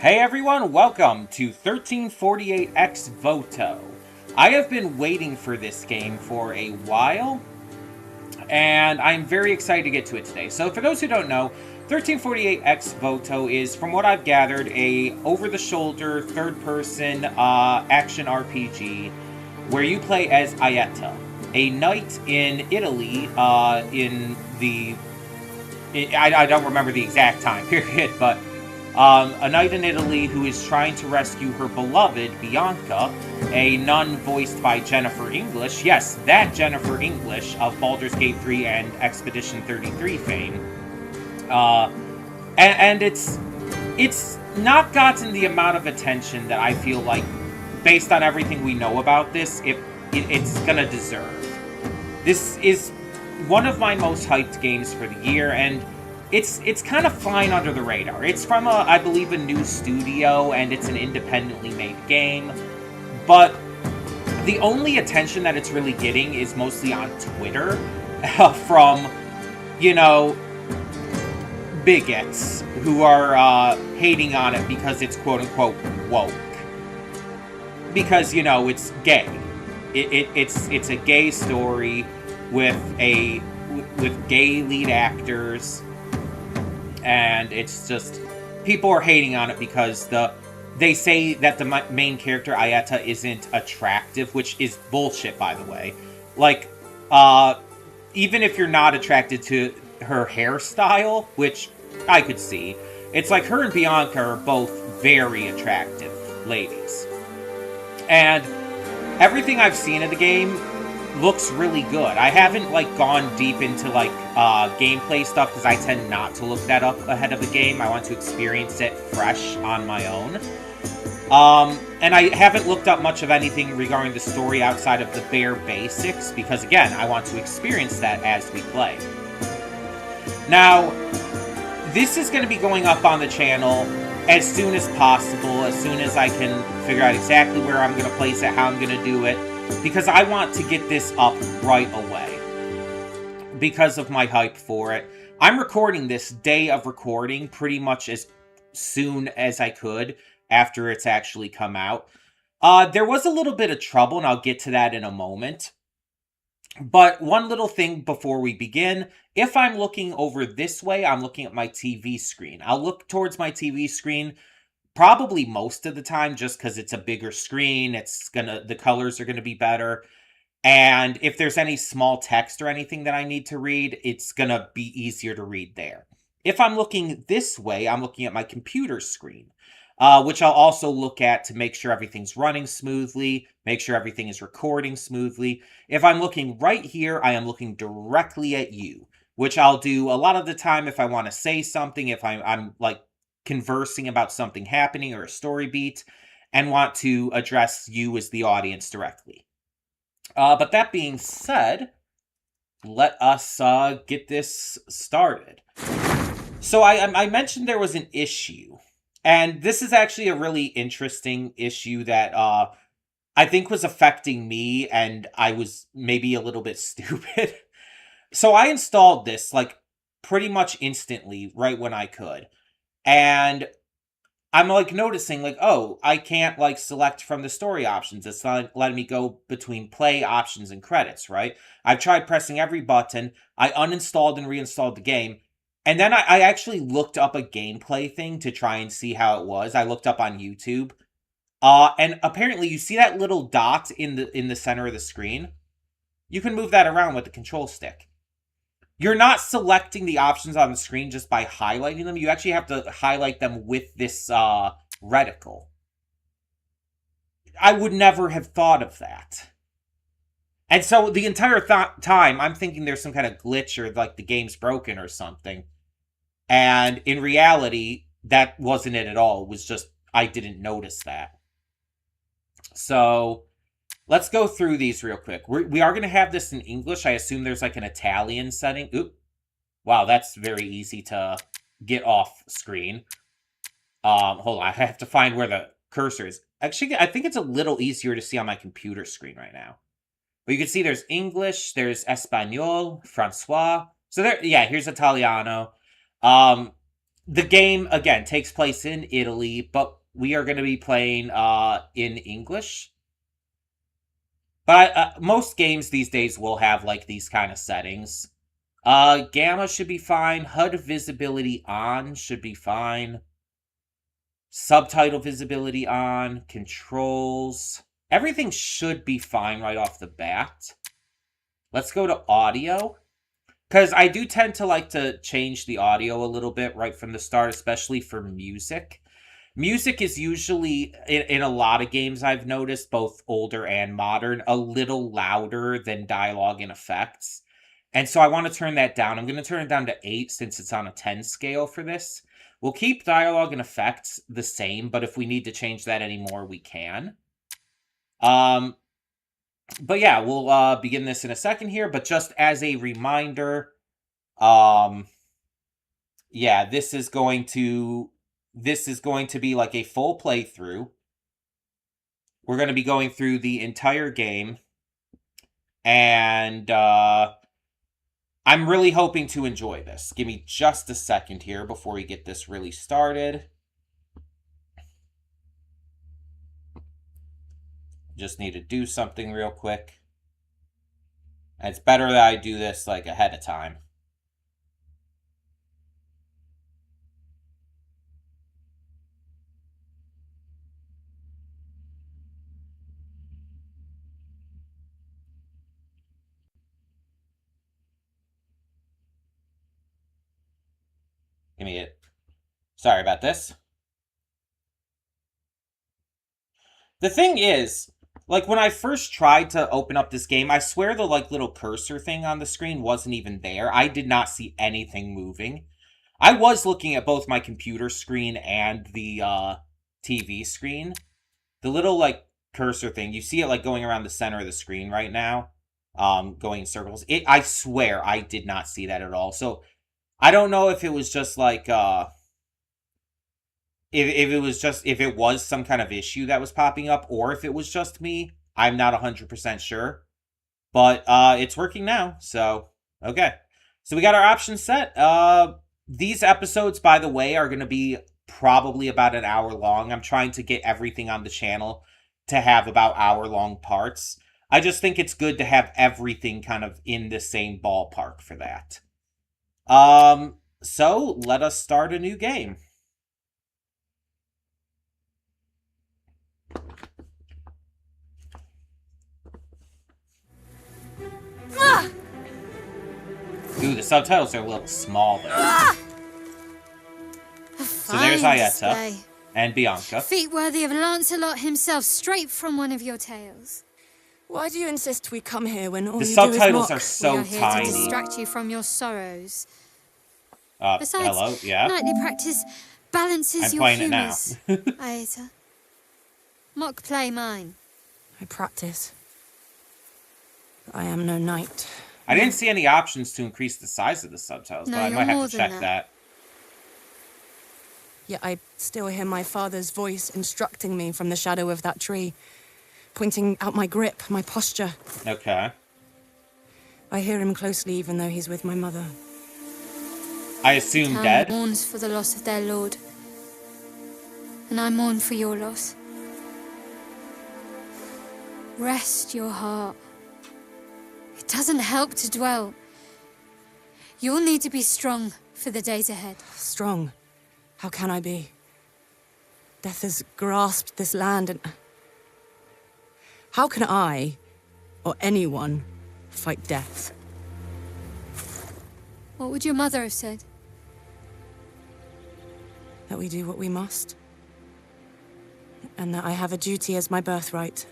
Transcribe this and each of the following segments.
Hey everyone, welcome to 1348X Voto. I have been waiting for this game for a while, and I'm very excited to get to it today. So for those who don't know, 1348X Voto is, from what I've gathered, a over-the-shoulder, third-person action RPG where you play as Aieta, a knight in Italy I don't remember the exact time period, but a knight in Italy who is trying to rescue her beloved, Bianca, a nun voiced by Jennifer English. Yes, that Jennifer English of Baldur's Gate 3 and Expedition 33 fame. And it's not gotten the amount of attention that I feel like, based on everything we know about this, it's gonna deserve. This is one of my most hyped games for the year, and it's kind of flying under the radar. It's from, I believe, a new studio, and it's an independently made game. But the only attention that it's really getting is mostly on Twitter from, bigots who are hating on it because it's quote-unquote woke. Because, it's gay. It's a gay story with gay lead actors, and it's just, people are hating on it because they say that the main character Aieta isn't attractive, which is bullshit, by the way. Like, even if you're not attracted to her hairstyle, which I could see, it's like her and Bianca are both very attractive ladies, and everything I've seen of the game looks really good. I haven't gone deep into gameplay stuff because I tend not to look that up ahead of the game. I want to experience it fresh on my own. And I haven't looked up much of anything regarding the story outside of the bare basics because, again, I want to experience that as we play. Now, this is going to be going up on the channel as soon as possible, as soon as I can figure out exactly where I'm going to place it, how I'm going to do it, because I want to get this up right away because of my hype for it. I'm recording this day of recording pretty much as soon as I could after it's actually come out. There was a little bit of trouble, and I'll get to that in a moment. But one little thing before we begin, if I'm looking over this way, I'm looking at my TV screen. I'll look towards my TV screen probably most of the time just because it's a bigger screen. The colors are gonna be better. And if there's any small text or anything that I need to read, it's gonna be easier to read there. If I'm looking this way, I'm looking at my computer screen, which I'll also look at to make sure everything's running smoothly, make sure everything is recording smoothly. If I'm looking right here, I am looking directly at you, which I'll do a lot of the time if I want to say something, if I'm conversing about something happening or a story beat, and want to address you as the audience directly. But that being said, let us get this started. So I mentioned there was an issue. And this is actually a really interesting issue that I think was affecting me, and I was maybe a little bit stupid. So I installed this, pretty much instantly, right when I could. And I'm, noticing, oh, I can't, select from the story options. It's not letting me go between play options and credits, right? I've tried pressing every button. I uninstalled and reinstalled the game. And then I actually looked up a gameplay thing to try and see how it was. I looked up on YouTube. And apparently you see that little dot in the center of the screen? You can move that around with the control stick. You're not selecting the options on the screen just by highlighting them. You actually have to highlight them with this reticle. I would never have thought of that. And so the entire time, I'm thinking there's some kind of glitch or the game's broken or something. And in reality, that wasn't it at all. It was just, I didn't notice that. So, let's go through these real quick. We are going to have this in English. I assume there's an Italian setting. Oop. Wow, that's very easy to get off screen. Hold on, I have to find where the cursor is. Actually, I think it's a little easier to see on my computer screen right now. But you can see there's English, there's Espanol, Francois. So there, yeah, here's Italiano. The game, again, takes place in Italy, but we are going to be playing in English. But most games these days will have like these kind of settings. Gamma should be fine. HUD visibility on should be fine. Subtitle visibility on. Controls. Everything should be fine right off the bat. Let's go to audio. Because I do tend to like to change the audio a little bit right from the start, especially for music. Music is usually, in a lot of games I've noticed, both older and modern, a little louder than dialogue and effects. And so I want to turn that down. I'm going to turn it down to 8 since it's on a 10 scale for this. We'll keep dialogue and effects the same, but if we need to change that anymore, we can. But yeah, we'll begin this in a second here, but just as a reminder, yeah, this is going to be like a full playthrough. We're going to be going through the entire game, and I'm really hoping to enjoy this. Give me just a second here before we get this really started. Just need to do something real quick. And it's better that I do this like ahead of time. Give me it. Sorry about this. The thing is, like, when I first tried to open up this game, I swear the, like, little cursor thing on the screen wasn't even there. I did not see anything moving. I was looking at both my computer screen and the TV screen. The little, like, cursor thing, you see it, like, going around the center of the screen right now, going in circles. I swear I did not see that at all. So, I don't know if it was just, like, if it was some kind of issue that was popping up, or if it was just me. I'm not 100% sure. But it's working now, so okay. So we got our options set. These episodes, by the way, are going to be probably about an hour long. I'm trying to get everything on the channel to have about hour-long parts. I just think it's good to have everything kind of in the same ballpark for that. So let us start a new game. Ooh, the subtitles are a little small though. So there's Ayeta and Bianca. Feet worthy of Lancelot himself, straight from one of your tales. Why do you insist we come here when all the you do is mock? The subtitles are so we are here tiny. to distract you from your sorrows. Besides, hello, yeah. nightly practice balances I'm your playing humors. it now. Ayeta, mock play mine. I practice. I am no knight. I didn't see any options to increase the size of the subtitles, No, but I you're might have more to than check that. Yet I still hear my father's voice instructing me from the shadow of that tree, pointing out my grip, my posture. Okay. I hear him closely even though he's with my mother. I assume Town dead. mourns for the loss of their lord. And I mourn for your loss. Rest your heart. It doesn't help to dwell. You'll need to be strong for the days ahead. Strong? How can I be? Death has grasped this land and... How can I, or anyone, fight death? What would your mother have said? That we do what we must. And that I have a duty as my birthright.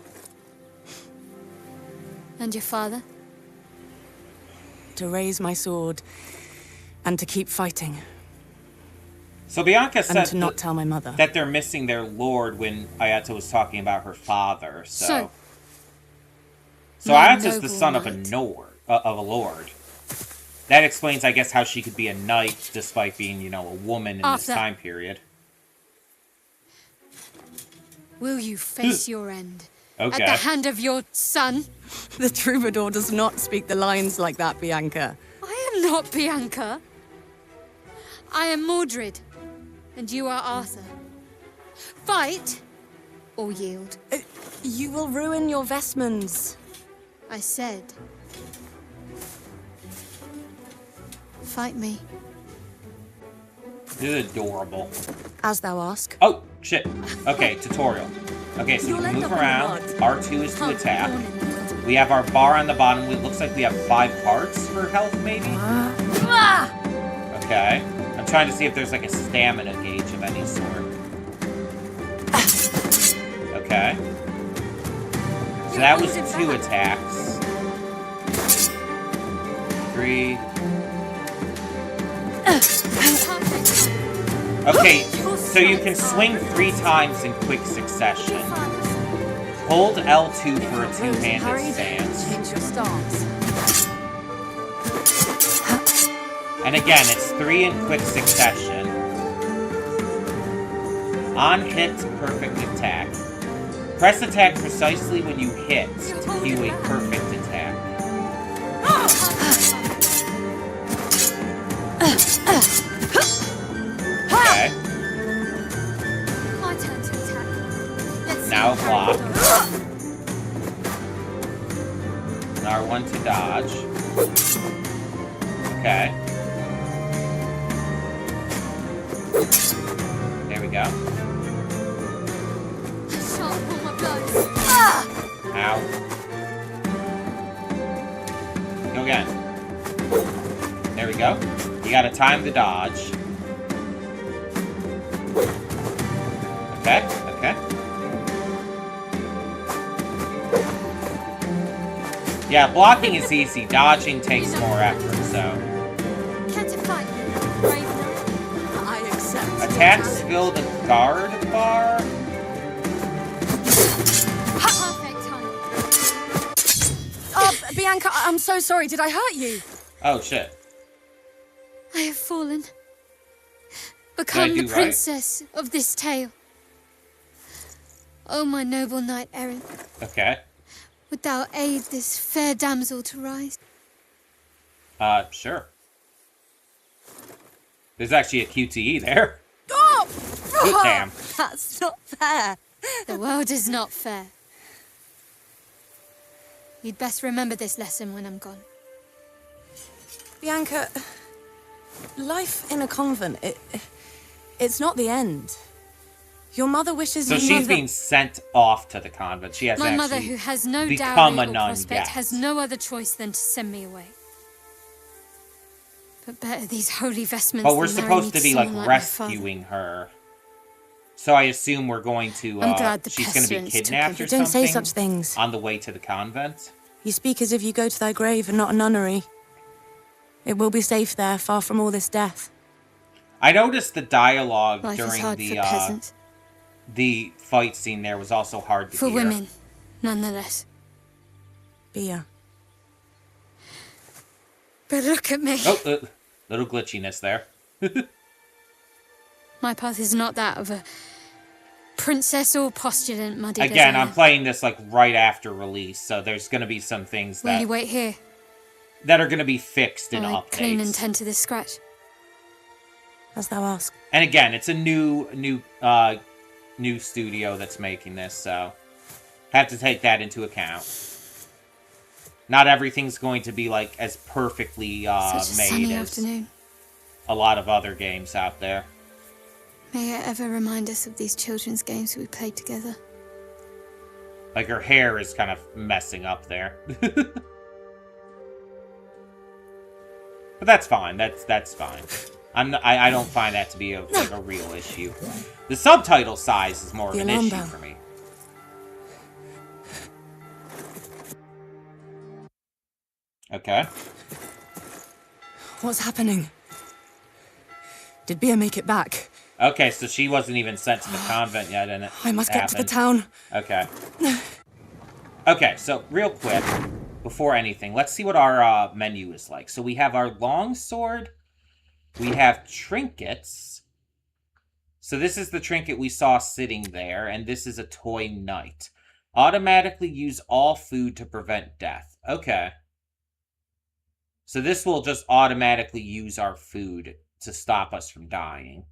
And your father? To raise my sword and to keep fighting. So Bianca And said to not tell my mother. that they're missing their lord when Ayeta was talking about her father. So my Ayeta's the noble son of knight. a lord. That explains, I guess, how she could be a knight despite being, you know, a woman in this Arthur. time period. Will you face your end? Okay. At the hand of your son? The troubadour does not speak the lines like that, Bianca. I am not Bianca. I am Mordred, and you are Arthur. Fight or yield. You will ruin your vestments. I said, fight me. This is adorable. As thou ask. Oh, shit. Okay, tutorial. Okay, so we You'll can end move up in around. the R2 is to Can't attack. be born in the world. We have our bar on the bottom. It looks like we have 5 hearts for health, maybe? Okay. I'm trying to see if there's like a stamina gauge of any sort. Okay. So that was 2 attacks. 3. Okay, so you can swing 3 times in quick succession. Hold L2 for a 2-handed stance. Change your stance. And again, it's 3 in quick succession. On hit, perfect attack. Press attack precisely when you hit to cue a perfect attack. Okay. My turn to attack. Let's see Now how block. Harry does. R1 to dodge. Okay. There we go. I shan't pull my blows. Ow. Go again. There we go. You gotta time the dodge. Okay, okay. Yeah, blocking is easy. Dodging takes more effort, so. Can't you fight? Brave enough. I accept. Attacks fill the guard bar. Perfect time. Oh, Bianca, I'm so sorry. Did I hurt you? Oh, shit. I have fallen. Become the do right? princess of this tale. Oh, my noble knight errant, Okay. would thou aid this fair damsel to rise? Sure. There's actually a QTE there. Oh! Good damn. That's not fair. The world is not fair. You'd best remember this lesson when I'm gone. Bianca, life in a convent, it's not the end. Your mother wishes So you she's knew being sent off to the convent. She hasn't My mother, actually who has no become dowry a or nun prospect, yet. has no other choice than to send me away. But better these holy vestments But we're than marry me supposed to be like someone my father. rescuing her. So I assume we're going to. I'm glad the she's going to be pestilence took kidnapped her. or Don't something. say such things. On the way to the convent. You speak as if you go to thy grave and not a nunnery. It will be safe there, far from all this death. I noticed the dialogue Life is during hard for peasants. the fight scene there was also hard to For hear. women, nonetheless. Bia. But look at me. Oh, little glitchiness there. My path is not that of a princess or postulant, muddied as Again, I I'm am. playing this like right after release, so there's going to be some things Will that you wait here? that are going to be fixed in While I clean and updates. tend to this scratch? As thou ask. And again, it's a new studio that's making this, so have to take that into account. Not everything's going to be like as perfectly Such a made sunny as afternoon. a lot of other games out there. May it ever remind us of these children's games we played together. Like her hair is kind of messing up there. But that's fine. That's fine. I don't find that to be a real issue. The subtitle size is more of The an alarm issue bell. for me. Okay. What's happening? Did Bia make it back? Okay, so she wasn't even sent to the convent yet, and it I must get to the happened. town. Okay. Okay, so real quick, before anything, let's see what our menu is like. So we have our longsword. We have trinkets. So this is the trinket we saw sitting there, and this is a toy knight. Automatically use all food to prevent death. Okay. So this will just automatically use our food to stop us from dying.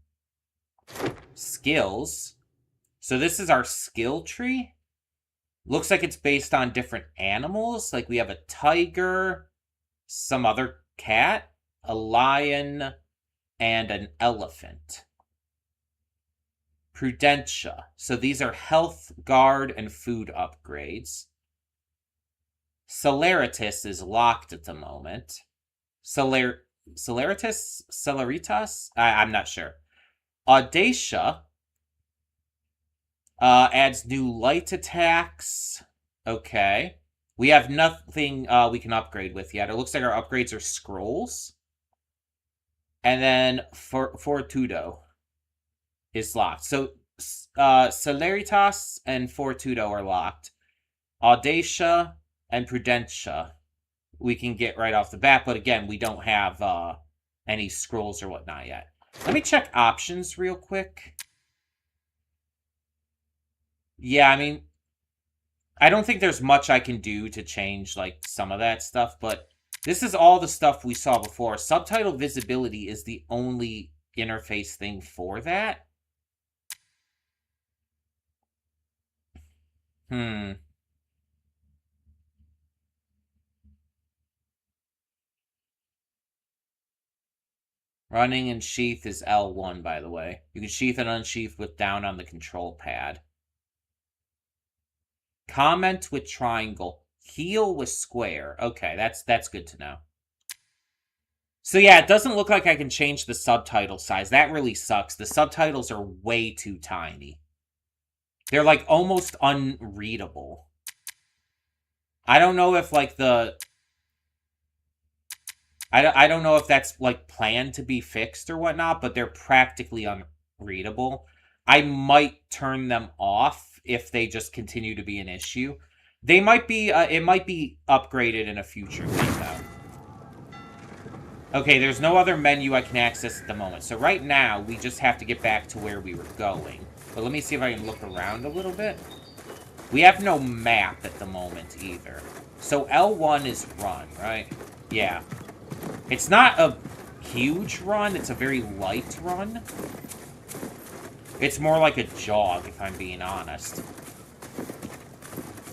Skills. So this is our skill tree. Looks like it's based on different animals. Like we have a tiger, some other cat, a lion, and an elephant. Prudentia. So these are health, guard, and food upgrades. Celeritas is locked at the moment. Celeritas? I'm not sure. Audacia adds new light attacks. Okay. We have nothing we can upgrade with yet. It looks like our upgrades are scrolls. And then Fortudo is locked. So Celeritas and Fortudo are locked. Audacia and Prudentia we can get right off the bat, but again, we don't have any scrolls or whatnot yet. Let me check options real quick. Yeah, I mean, I don't think there's much I can do to change, like, some of that stuff, but this is all the stuff we saw before. Subtitle visibility is the only interface thing for that. Running and sheath is L1, by the way. You can sheath and unsheath with down on the control pad. Comment with triangle. Heal with square. Okay, that's good to know. So yeah, it doesn't look like I can change the subtitle size. That really sucks. The subtitles are way too tiny. They're like almost unreadable. I don't know if like the... I don't know if that's like planned to be fixed or whatnot, but they're practically unreadable. I might turn them off if they just continue to be an issue. They might be, it might be upgraded in a future thing though. Okay, there's no other menu I can access at the moment. So right now, we just have to get back to where we were going. But let me see if I can look around a little bit. We have no map at the moment either. So L1 is run, right? Yeah. It's not a huge run, it's a very light run. It's more like a jog, if I'm being honest.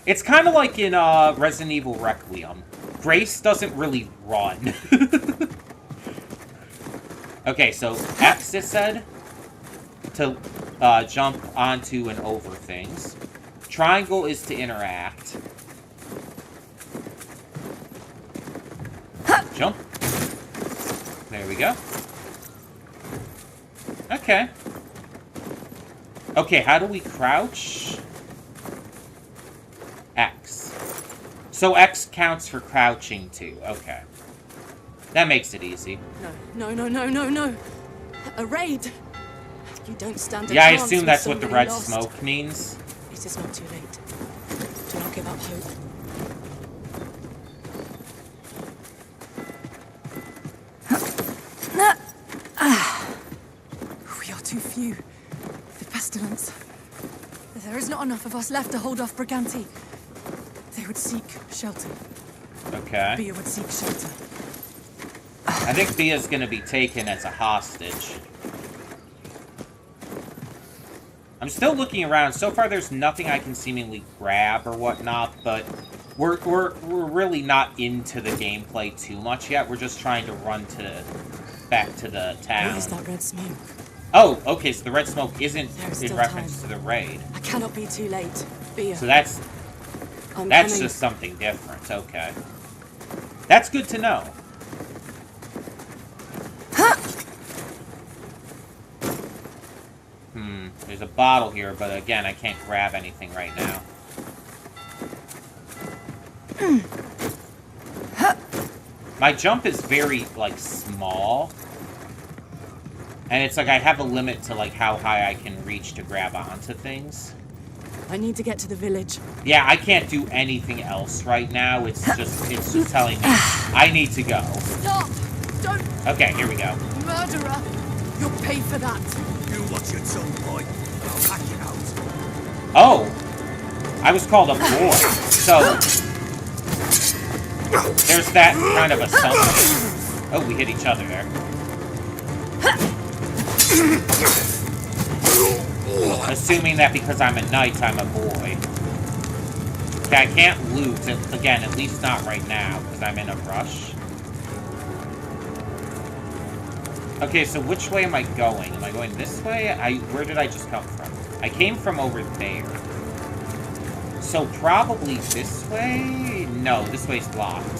It's kind of like in Resident Evil Requiem. Grace doesn't really run. Okay, so X, it said, to jump onto and over things. Triangle is to interact. Jump. There we go. Okay. Okay, how do we crouch? X. So X counts for crouching too. Okay. That makes it easy. No. A raid. You don't stand a Yeah, I chance assume with that's what the somebody red lost. smoke means. It is not too late. Do not give up hope. We are too few. The pestilence. There is not enough of us left to hold off Briganti. They would seek shelter. Okay. Bia would seek shelter. I think Bia's gonna be taken as a hostage. I'm still looking around. So far, there's nothing I can seemingly grab or whatnot, but we're really not into the gameplay too much yet. We're just trying to run back to the town. What is that red smoke? Oh, okay, so the red smoke isn't There's in still reference time. to the raid. I cannot be too late. Bia. So that's I'm That's coming. just something different, okay. That's good to know. There's a bottle here, but again, I can't grab anything right now. My jump is very, like, small. And it's like I have a limit to, like, how high I can reach to grab onto things. I need to get to the village. Yeah, I can't do anything else right now. It's just telling me I need to go. Stop! Don't! Okay, here we go. Murderer! You'll pay for that. You watch your tongue, boy. I'll hack it out. Oh! I was called a boy. So, there's that kind of assumption. Oh, we hit each other there. Assuming that because I'm a knight, I'm a boy. Okay, I can't loot, again, at least not right now, because I'm in a rush. Okay, so which way am I going? Am I going this way? Where did I just come from? I came from over there. So probably this way? No, this way's blocked.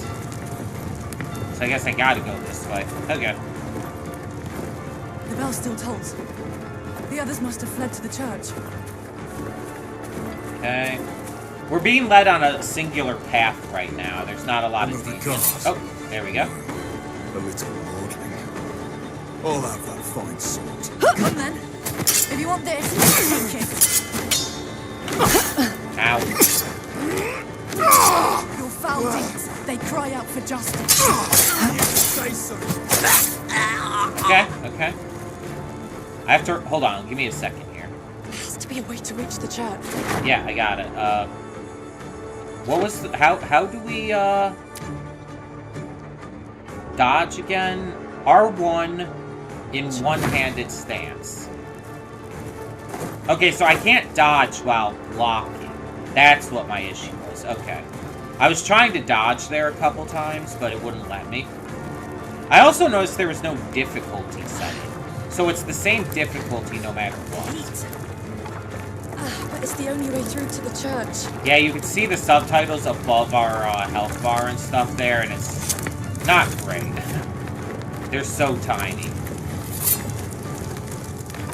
So I guess I gotta go this way. Okay. The bell still tolls. The others must have fled to the church. Okay. We're being led on a singular path right now. There's not a lot of details. Oh, there we go. A little lordling. I'll have that fine sword. Come then. If you want this, take it. Ow. Your foul deeds, they cry out for justice. Say so. Okay, okay. I have to... Hold on, give me a second here. There has to be a way to reach the church. Yeah, I got it. What was the... How do we, dodge again? R1 in one-handed stance. Okay, so I can't dodge while blocking. That's what my issue was. Okay. I was trying to dodge there a couple times, but it wouldn't let me. I also noticed there was no difficulty setting. So it's the same difficulty no matter what. But it's the only way through to the church. Yeah, you can see the subtitles above our health bar and stuff there, and it's not great. They're so tiny.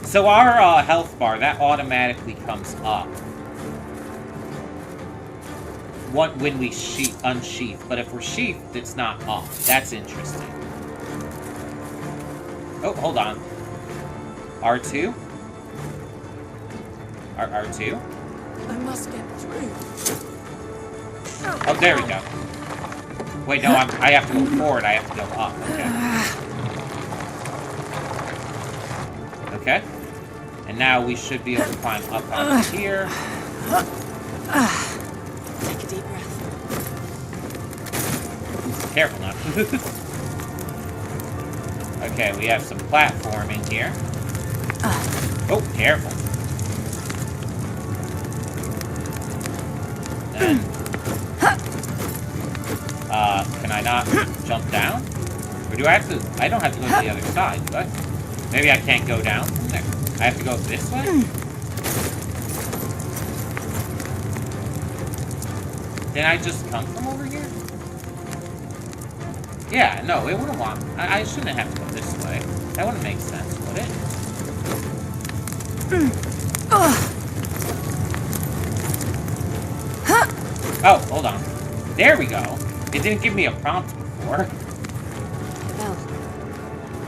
So our health bar, that automatically comes up when we unsheath. But if we're sheathed, it's not up. That's interesting. Oh, hold on. R2? R2? I must get through. Oh, there we go. Wait, no, I have to go forward. I have to go up. Okay. Okay. And now we should be able to climb up onto here. Take a deep breath. Careful now. Okay, we have some platforming here. Oh, careful. Then, can I not jump down? Or do I have to... I don't have to go to the other side, do I? Maybe I can't go down from there. I have to go this way? Did I just come from over here? Yeah, no, it wouldn't want... I shouldn't have to go this way. That wouldn't make sense, would it? Oh, hold on. There we go. It didn't give me a prompt before. The bell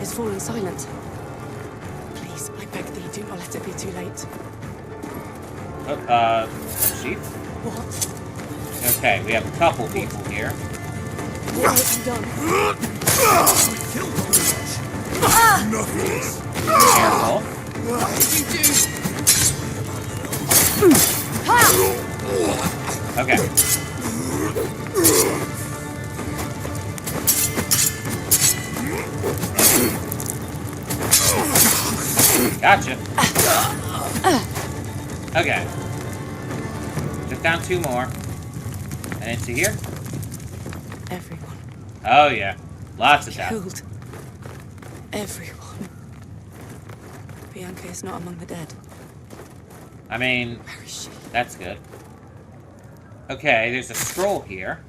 is fallen silent. Please, I beg thee, do not let it be too late. Sheep? What? Okay, we have a couple people here. What have you done? Nothing. Careful. What did you do? Okay. Gotcha. Okay. Just down two more. And into here? Everyone. Oh, yeah. Lots of that. Killed. Everyone. Bianca is not among the dead. I mean, Where is she? that's good. Okay, there's a scroll here.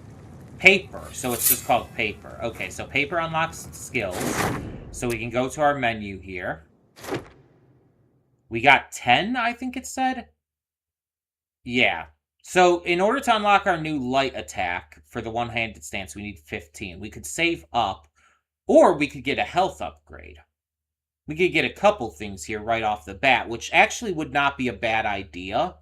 Paper. So it's just called paper. Okay, so paper unlocks skills. So we can go to our menu here. We got 10, I think it said. Yeah. So in order to unlock our new light attack for the one-handed stance, we need 15. We could save up, or we could get a health upgrade. We could get a couple things here right off the bat, which actually would not be a bad idea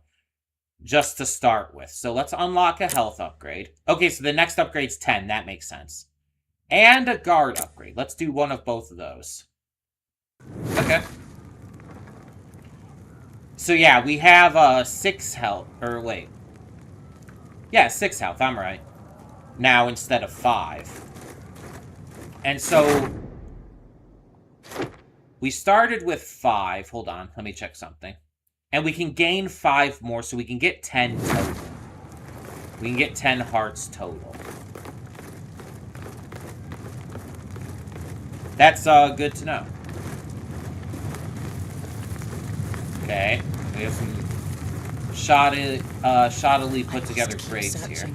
just to start with. So let's unlock a health upgrade. Okay, so the next upgrade's 10. That makes sense. And a guard upgrade. Let's do one of both of those. Okay. So yeah, we have 6 health. Or wait. Yeah, 6 health. I'm right. Now instead of 5. And so we started with 5. Hold on. Let me check something. And we can gain 5 more, so we can get 10 total. We can get 10 hearts total. That's good to know. Okay, we have some shoddily put together crates here.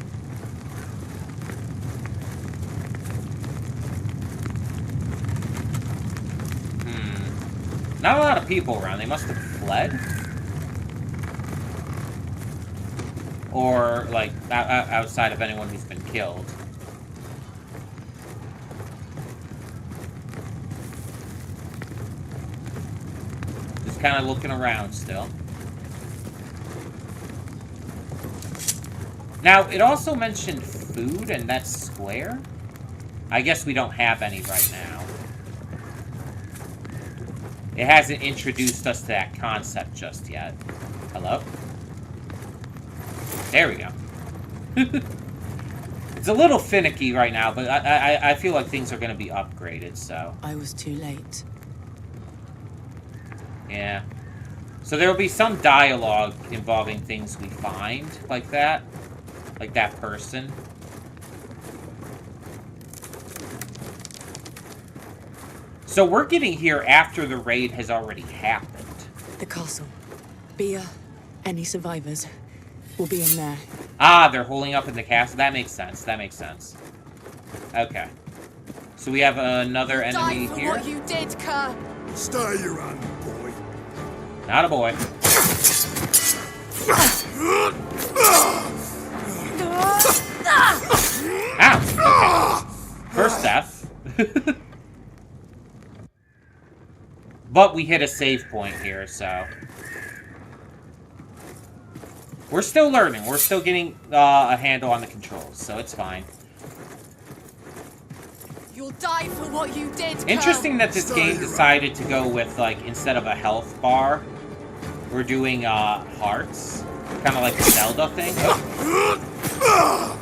Not a lot of people around. They must have fled. Or, like, outside of anyone who's been killed. Just kind of looking around still. Now, it also mentioned food, and that's square. I guess we don't have any right now. It hasn't introduced us to that concept just yet. Hello? There we go. It's a little finicky right now, but I feel like things are going to be upgraded, so... I was too late. Yeah. So there will be some dialogue involving things we find, like that. Like that person. So we're getting here after the raid has already happened. The castle. Bia, any survivors, will be in there. Ah, they're holding up in the castle? That makes sense. That makes sense. Okay. So we have another enemy Die for here. what you did, Kerr. Stay your hand, boy. Not a boy. Ow! Okay. First death. But we hit a save point here, so... We're still learning. We're still getting a handle on the controls, so it's fine. You'll die for what you did, Kerr. Interesting that this game decided to go with, like, instead of a health bar, we're doing hearts. Kind of like the Zelda thing. Oh.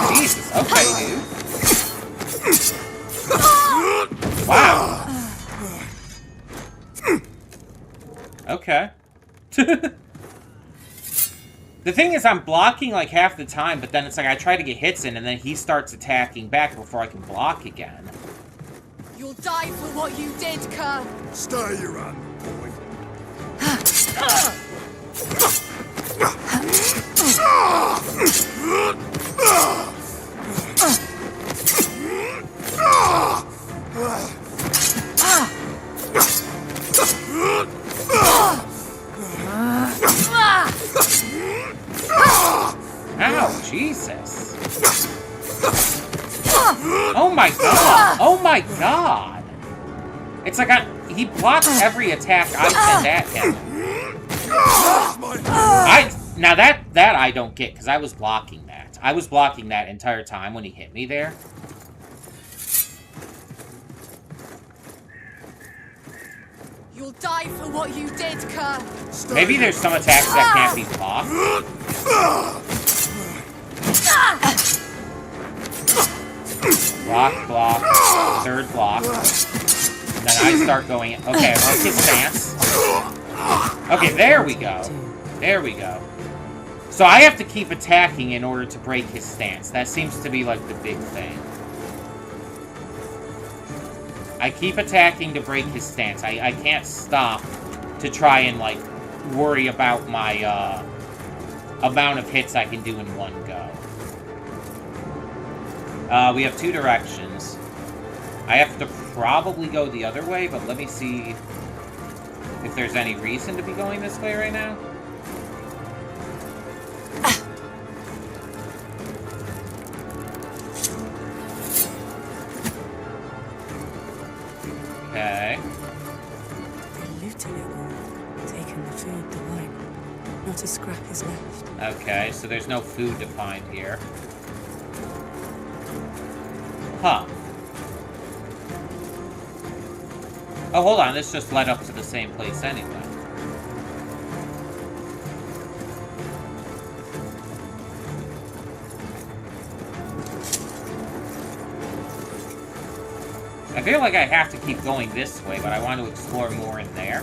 Jesus, okay, dude. Wow. Okay. The thing is, I'm blocking like half the time, but then it's like I try to get hits in, and then he starts attacking back before I can block again. You'll die for what you did, Kerr. Stay your hand, boy. Ow, Jesus. Oh my god. Oh my god. It's like he blocks every attack I send at him. Now that I don't get, because I was blocking that. I was blocking that entire time when he hit me there. You'll die for what you did, Kerr. Maybe there's some attacks that can't be blocked. Block, block, third block. And then I start going, okay, I broke his stance. Okay, there we go. There we go. So I have to keep attacking in order to break his stance. That seems to be like the big thing. I keep attacking to break his stance. I can't stop to try and, like, worry about my amount of hits I can do in one go. We have two directions. I have to probably go the other way, but let me see if there's any reason to be going this way right now. Okay. They looted it all. Taken the food, the wine. Not a scrap is left. Okay, so there's no food to find here. Huh. Oh, hold on. This just led up to the same place anyway. I feel like I have to keep going this way, but I want to explore more in there.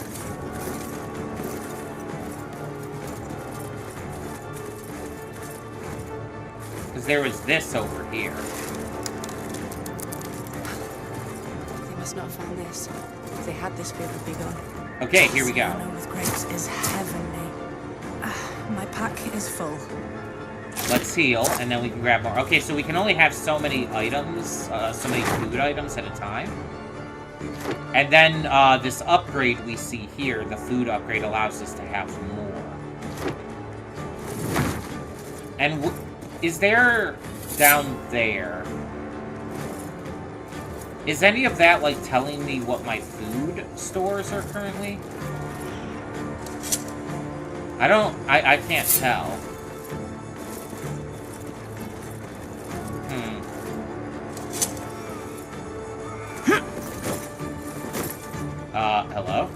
Because there was this over here. They must not have found this. If they had this, we would be gone. Okay, here we go. Cinnamon with grapes is heavenly. My pack is full. Let's heal, and then we can grab more. Okay, so we can only have so many items, so many food items at a time. And then this upgrade we see here, the food upgrade, allows us to have more. And is there down there? Is any of that, like, telling me what my food stores are currently? I can't tell. Hello?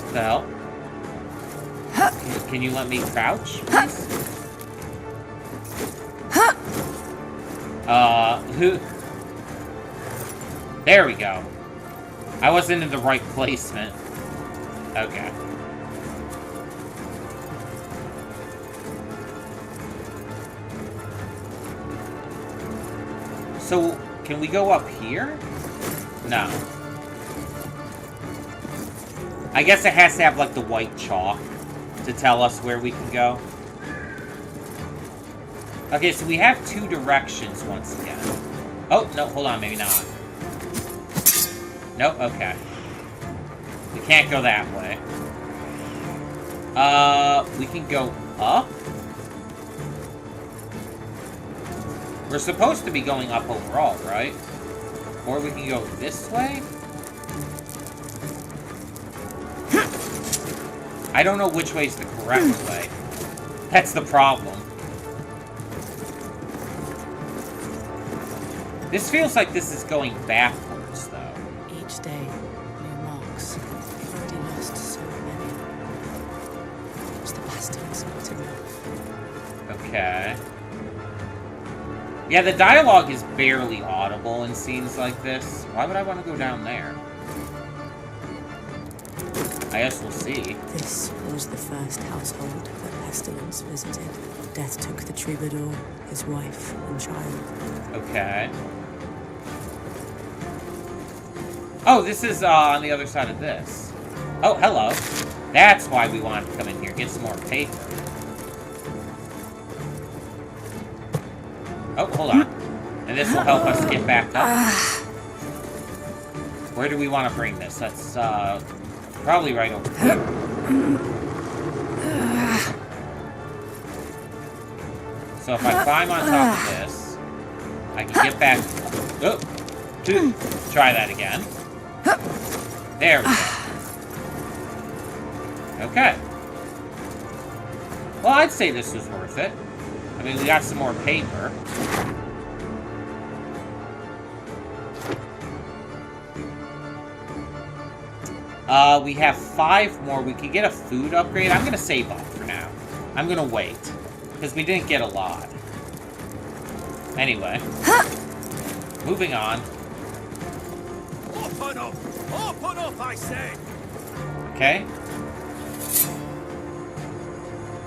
What the hell? Can you let me crouch, please? Who? There we go. I wasn't in the right placement. Okay. So, can we go up here? No. I guess it has to have, like, the white chalk to tell us where we can go. Okay, so we have two directions once again. Oh, no, hold on, maybe not. Nope, okay. We can't go that way. We can go up? We're supposed to be going up overall, right? Or we can go this way? I don't know which way is the correct way. That's the problem. This feels like this is going backwards, though. Each day, new marks. We've already lost so many. It's the bastards not enough. Okay. Yeah, the dialogue is barely audible in scenes like this. Why would I want to go down there? I guess we'll see. This was the first household that pestilence visited. Death took the troubadour, his wife and child. Okay. Oh, this is on the other side of this. Oh, hello. That's why we wanted to come in here, get some more paper. Oh, hold on. And this will help us get back up. Where do we want to bring this? That's, probably right over here. So if I climb on top of this, I can get back... Oh! Try that again. There we go. Okay. Well, I'd say this was worth it. I mean, we got some more paper. We have 5 more. We could get a food upgrade. I'm going to save up for now. I'm going to wait. Because we didn't get a lot. Anyway. Moving on. Open up! Open up, I say! Okay.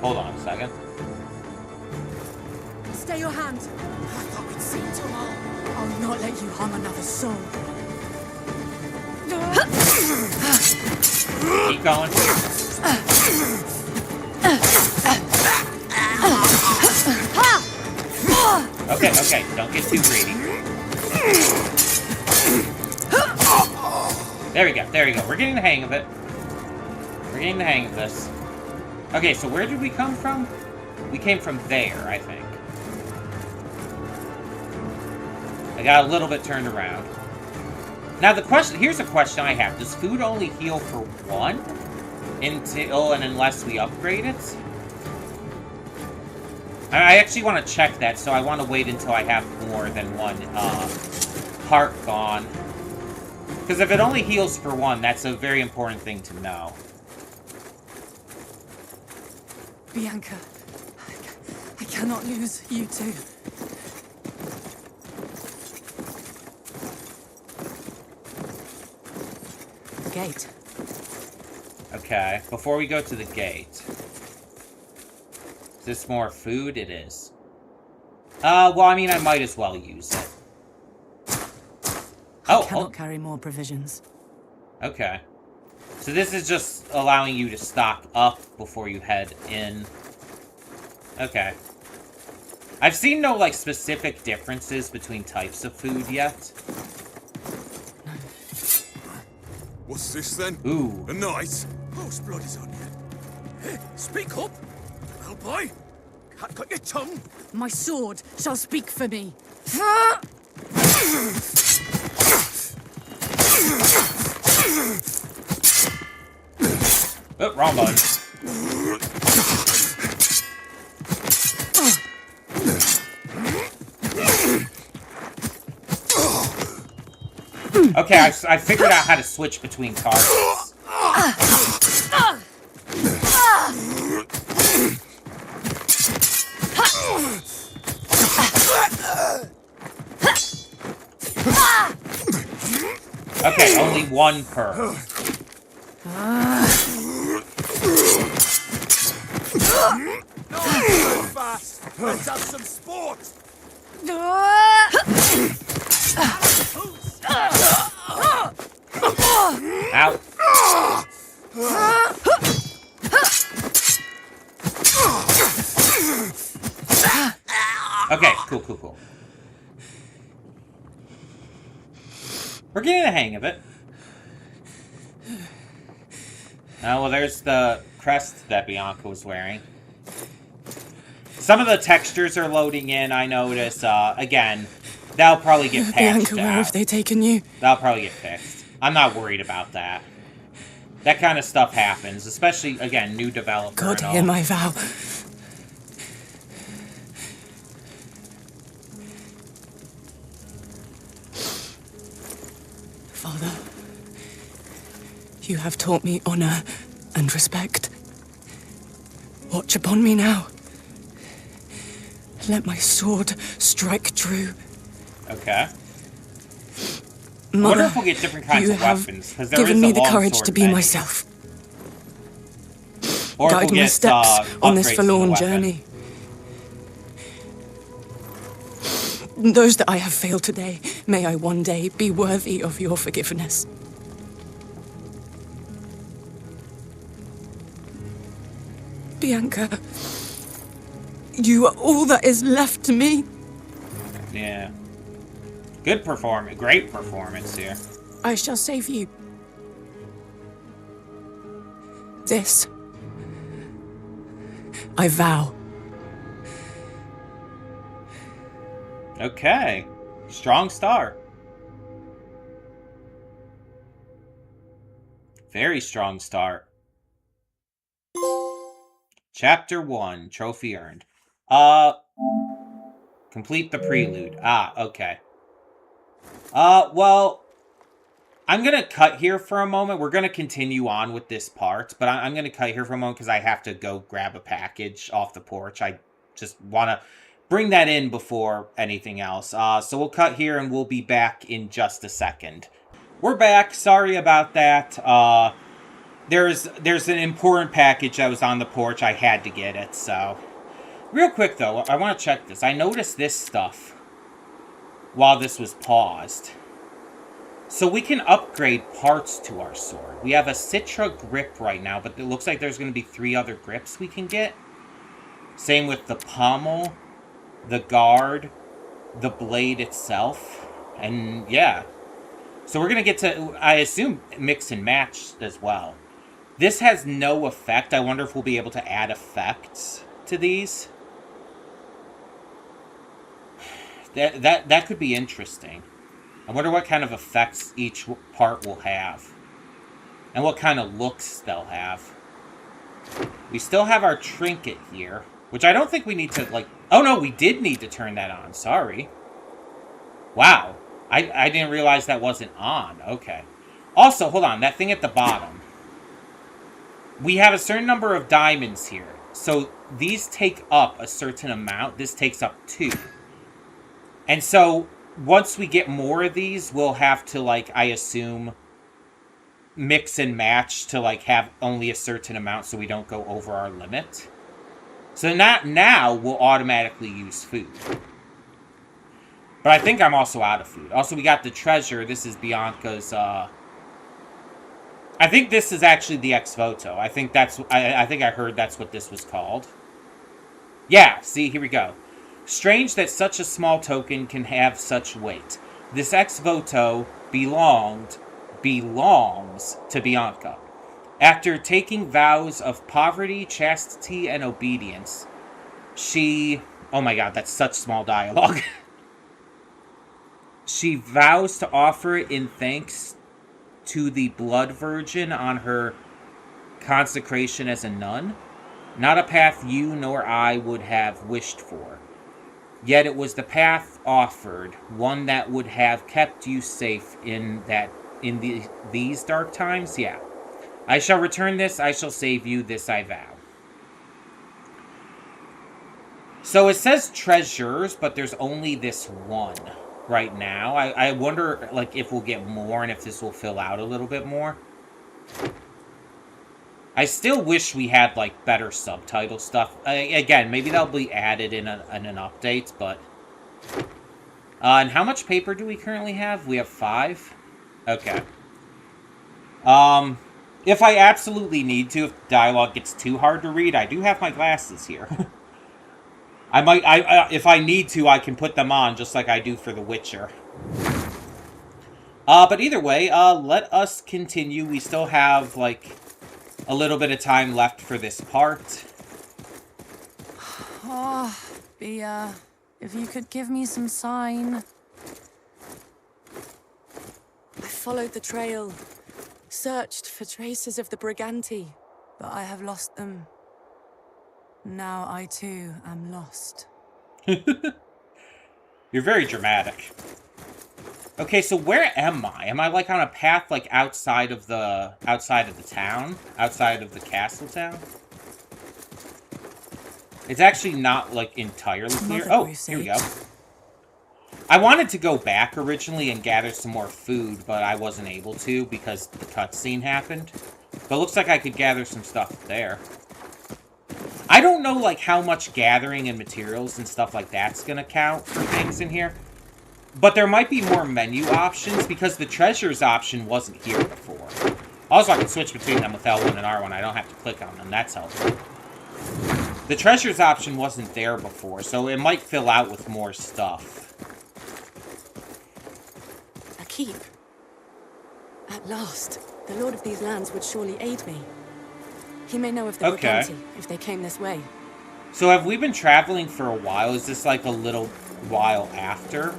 Hold on a second. Stay your hand. I thought we'd seen them all. I'll not let you harm another soul. Keep going. Okay, don't get too greedy. There we go. We're getting the hang of it. We're getting the hang of this. Okay, so where did we come from? We came from there, I think. I got a little bit turned around. Now the question, here's a question I have. Does food only heal for 1? Until and unless we upgrade it? I actually want to check that, so I want to wait until I have more than 1 heart gone. Because if it only heals for 1, that's a very important thing to know. Bianca, I cannot lose you two. gate. Okay, before we go to the gate. Is this more food? It is. Well, I mean, I might as well use it. I cannot carry more provisions. Okay. So this is just allowing you to stock up before you head in. Okay. I've seen no, like, specific differences between types of food yet. What's this then? Ooh. A knight? Whose blood is on you? Hey, speak up! Well, boy, can't cut your tongue. My sword shall speak for me. Oh, wrong button. Okay, I figured out how to switch between targets. Okay, only one per. No, fast! Let's have some sport! Ow. Okay, cool. We're getting the hang of it. Oh, well, there's the crest that Bianca was wearing. Some of the textures are loading in, I notice. Again, that'll probably get patched Bianca, out. where have they taken you? That'll probably get fixed. I'm not worried about that. That kind of stuff happens, especially, again, new developer God, and all. hear my vow. Father, you have taught me honor and respect. Watch upon me now. Let my sword strike true. Okay. I Mother, wonder if we'll get different kinds you of have weapons, because there given is me a the courage longsword to be menu. myself. Or if Guide we'll my get, steps on this upgrades to the forlorn weapon. journey. Those that I have failed today, may I one day be worthy of your forgiveness. Bianca, you are all that is left to me. Yeah. Good performance. Great performance here. I shall save you. This, I vow. Okay. Strong start. Very strong start. Chapter 1. Trophy earned. Complete the prelude. Okay. Well, I'm going to cut here for a moment. We're going to continue on with this part, but I'm going to cut here for a moment because I have to go grab a package off the porch. I just want to bring that in before anything else. So we'll cut here and we'll be back in just a second. We're back. Sorry about that. There's an important package that was on the porch. I had to get it, so. Real quick, though, I want to check this. I noticed this stuff while this was paused. So we can upgrade parts to our sword. We have a Citra grip right now, but it looks like there's going to be 3 other grips we can get. Same with the pommel, the guard, the blade itself, and yeah. So we're going to get to, I assume, mix and match as well. This has no effect. I wonder if we'll be able to add effects to these. That could be interesting. I wonder what kind of effects each part will have. And what kind of looks they'll have. We still have our trinket here. Which I don't think we need to, like... Oh, no, we did need to turn that on. Sorry. Wow. I didn't realize that wasn't on. Okay. Also, hold on. That thing at the bottom. We have a certain number of diamonds here. So these take up a certain amount. This takes up 2. And so... once we get more of these, we'll have to, like, I assume, mix and match to, like, have only a certain amount so we don't go over our limit. So now we'll automatically use food. But I think I'm also out of food. Also, we got the treasure. This is Bianca's, I think this is actually the ex-voto. I think that's... I think I heard that's what this was called. Yeah, see, here we go. Strange that such a small token can have such weight. This ex-voto belongs to Bianca. After taking vows of poverty, chastity, and obedience, she... Oh my god, that's such small dialogue. She vows to offer it in thanks to the Blood Virgin on her consecration as a nun. Not a path you nor I would have wished for. Yet it was the path offered, one that would have kept you safe in these dark times. Yeah. I shall return this, I shall save you, this I vow. So it says treasures, but there's only this one right now. I wonder, like, if we'll get more and if this will fill out a little bit more. I still wish we had, like, better subtitle stuff. Again, maybe that'll be added in an update, but... and how much paper do we currently have? We have 5? Okay. If I absolutely need to, if the dialogue gets too hard to read, I do have my glasses here. If I need to, I can put them on, just like I do for The Witcher. But either way, let us continue. We still have, like, a little bit of time left for this part. Oh, Bia, if you could give me some sign. I followed the trail, searched for traces of the Briganti, but I have lost them. Now I too am lost. You're very dramatic. Okay, so where am I? Am I, like, on a path, like, outside of the town? Outside of the castle town? It's actually not, like, entirely clear. Oh, here we go. I wanted to go back originally and gather some more food, but I wasn't able to because the cutscene happened. But it looks like I could gather some stuff there. I don't know, like, how much gathering and materials and stuff like that's gonna count for things in here. But there might be more menu options, because the treasures option wasn't here before. Also, I can switch between them with L1 and R1. I don't have to click on them. That's helpful. The treasures option wasn't there before, so it might fill out with more stuff. A keep. At last, the lord of these lands would surely aid me. He may know of the Briganti if they came this way. So have we been traveling for a while? Is this like a little while after?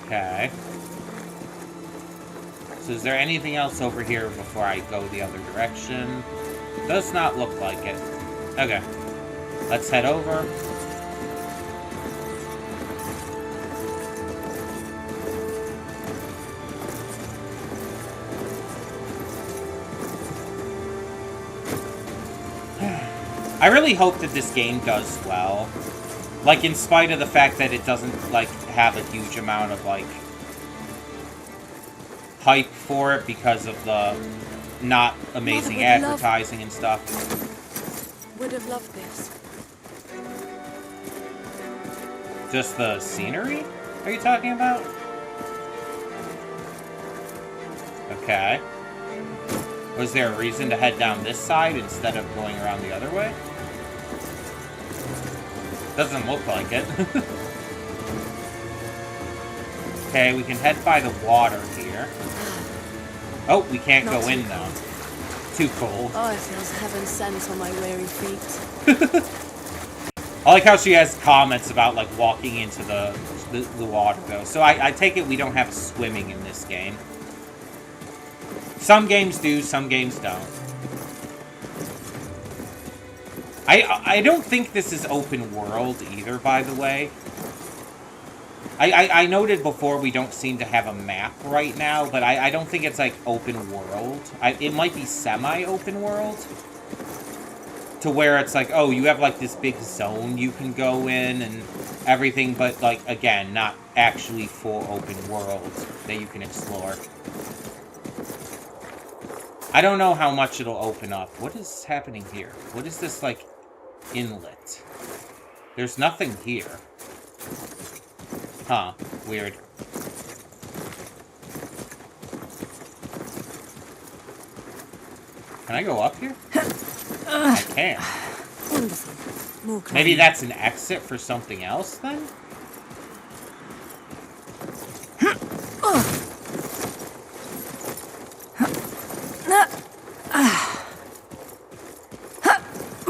Okay. So is there anything else over here before I go the other direction? Does not look like it. Okay. Let's head over. I really hope that this game does well. Like, in spite of the fact that it doesn't, like, have a huge amount of, like, hype for it because of the not amazing advertising and stuff. Would have loved this. Just the scenery? Are you talking about? Okay. Was there a reason to head down this side instead of going around the other way? Doesn't look like it. Okay, we can head by the water here. Oh, we can't go in though. Too cold. Oh, it feels heaven sent on my weary feet. I like how she has comments about, like, walking into the water though. So I take it we don't have swimming in this game. Some games do, some games don't. I don't think this is open world either, by the way. I noted before we don't seem to have a map right now, but I don't think it's, like, open world. It might be semi-open world. to where it's like, oh, you have like this big zone you can go in and everything, but like, again, not actually full open world that you can explore. I don't know how much it'll open up. What is happening here? What is this, like, inlet? There's nothing here. Huh. Weird. Can I go up here? I can. Wonderful. More Maybe that's an exit for something else, then?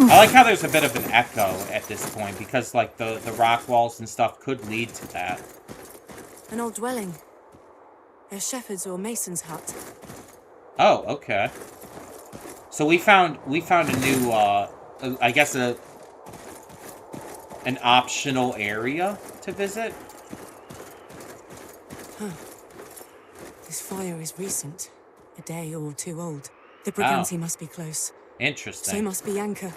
I like how there's a bit of an echo at this point, because, like, the rock walls and stuff could lead to that. An old dwelling. A shepherd's or mason's hut. Oh, okay. So we found a new, I guess an optional area to visit. Huh. This fire is recent. A day or two old. The Briganti must be close. Interesting. So must be Yanka.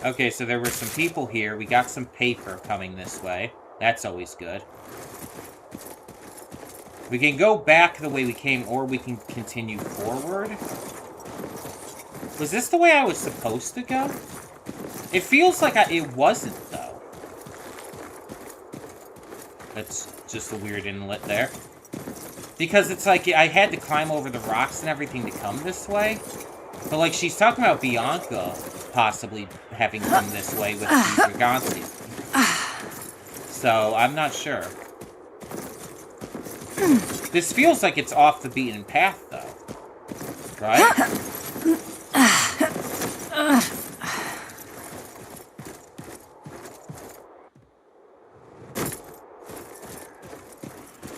Okay, so there were some people here. We got some paper coming this way. That's always good. We can go back the way we came, or we can continue forward. Was this the way I was supposed to go? It feels like it wasn't, though. That's just a weird inlet there. Because it's like I had to climb over the rocks and everything to come this way. But, like, she's talking about Bianca possibly having come this way with the Briganti. So, I'm not sure. This feels like it's off the beaten path, though. Right?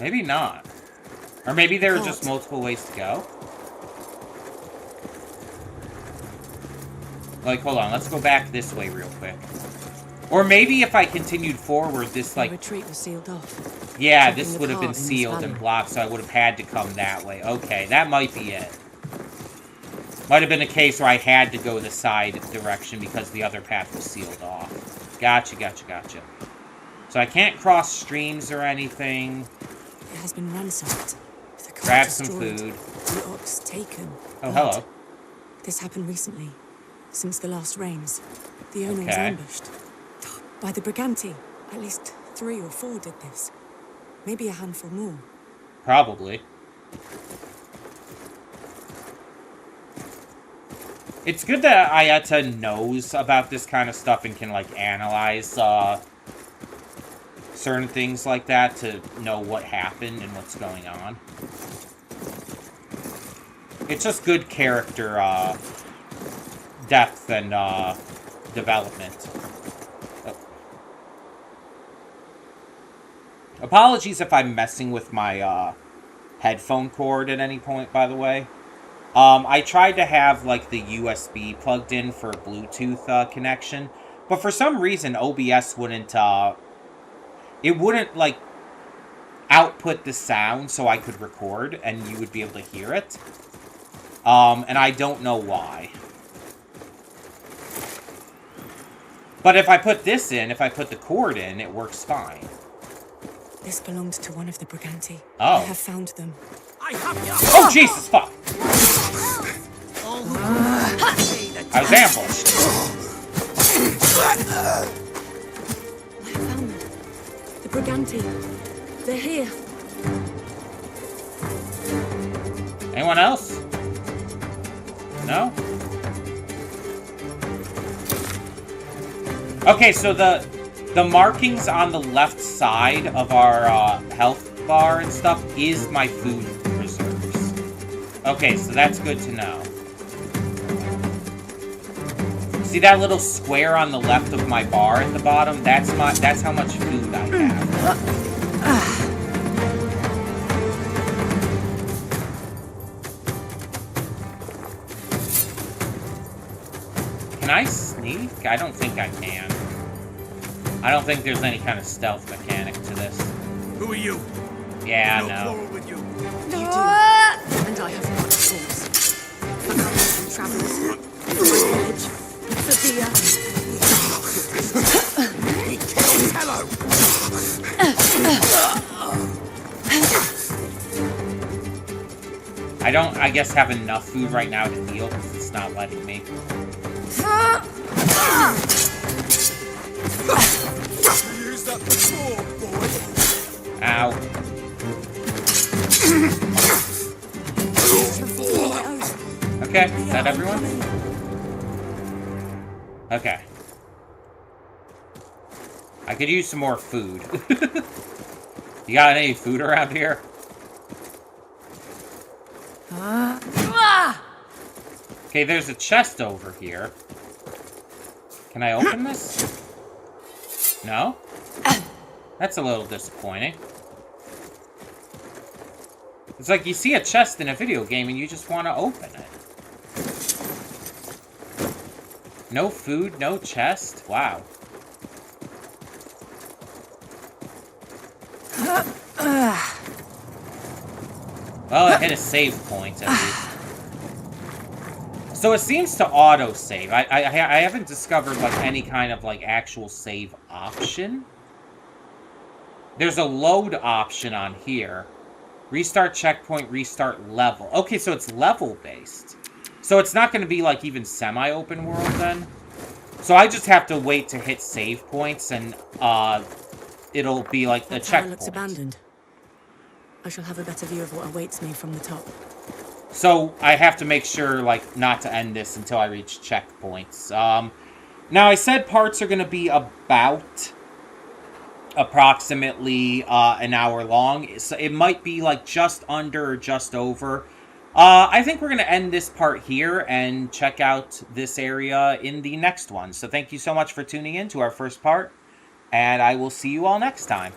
Maybe not. Or maybe there are just multiple ways to go. Like, hold on, let's go back this way real quick. Or maybe if I continued forward, this, like... The retreat was sealed off. Yeah, this would have been sealed and blocked, so I would have had to come that way. Okay, that might be it. Might have been a case where I had to go the side direction because the other path was sealed off. Gotcha, gotcha, gotcha. So I can't cross streams or anything. It has been ransacked. The cart Grab some destroyed, food. The ox taken. Oh, Blood. hello. This happened recently. Since the last rains. The owner was ambushed. By the Briganti. At least 3 or 4 did this. Maybe a handful more. Probably. It's good that Ayeta knows about this kind of stuff and can, like, analyze certain things like that to know what happened and what's going on. It's just good character depth and development. Oh. Apologies if I'm messing with my headphone cord at any point, by the way. I tried to have, like, the USB plugged in for Bluetooth connection, but for some reason OBS wouldn't, it wouldn't, like, output the sound so I could record and you would be able to hear it. And I don't know why. But if I put this in, if I put the cord in, it works fine. This belonged to one of the Briganti. Oh. I have found them. I have you. Oh, Jesus, fuck! I was ambushed. I have found them. The Briganti. They're here. Anyone else? No? Okay, so the markings on the left side of our health bar and stuff is my food reserves. Okay, so that's good to know. See that little square on the left of my bar at the bottom? That's how much food I have. Can I sneak? I don't think I can. I don't think there's any kind of stealth mechanic to this. Who are you? Yeah, No no. quarrel with you. You do. And I have much cause. For coming from travelers. I don't, I guess, have enough food right now to heal because it's not letting me. Use that before, boy. Ow. Okay, is that everyone? Okay. I could use some more food. You got any food around here? Okay, there's a chest over here. Can I open this? No? That's a little disappointing. It's like you see a chest in a video game and you just want to open it. No food, no chest? Wow. Well, it hit a save point, at least. So it seems to auto-save. I haven't discovered, like, any kind of, like, actual save option. There's a load option on here. Restart checkpoint, restart level. Okay, so it's level-based. So it's not going to be, like, even semi-open world, then? So I just have to wait to hit save points, and, it'll be, like, the checkpoint. Looks abandoned. I shall have a better view of what awaits me from the top. So I have to make sure, like, not to end this until I reach checkpoints. Now, I said parts are going to be about approximately an hour long. So it might be, like, just under or just over. I think we're going to end this part here and check out this area in the next one. So thank you so much for tuning in to our first part, and I will see you all next time.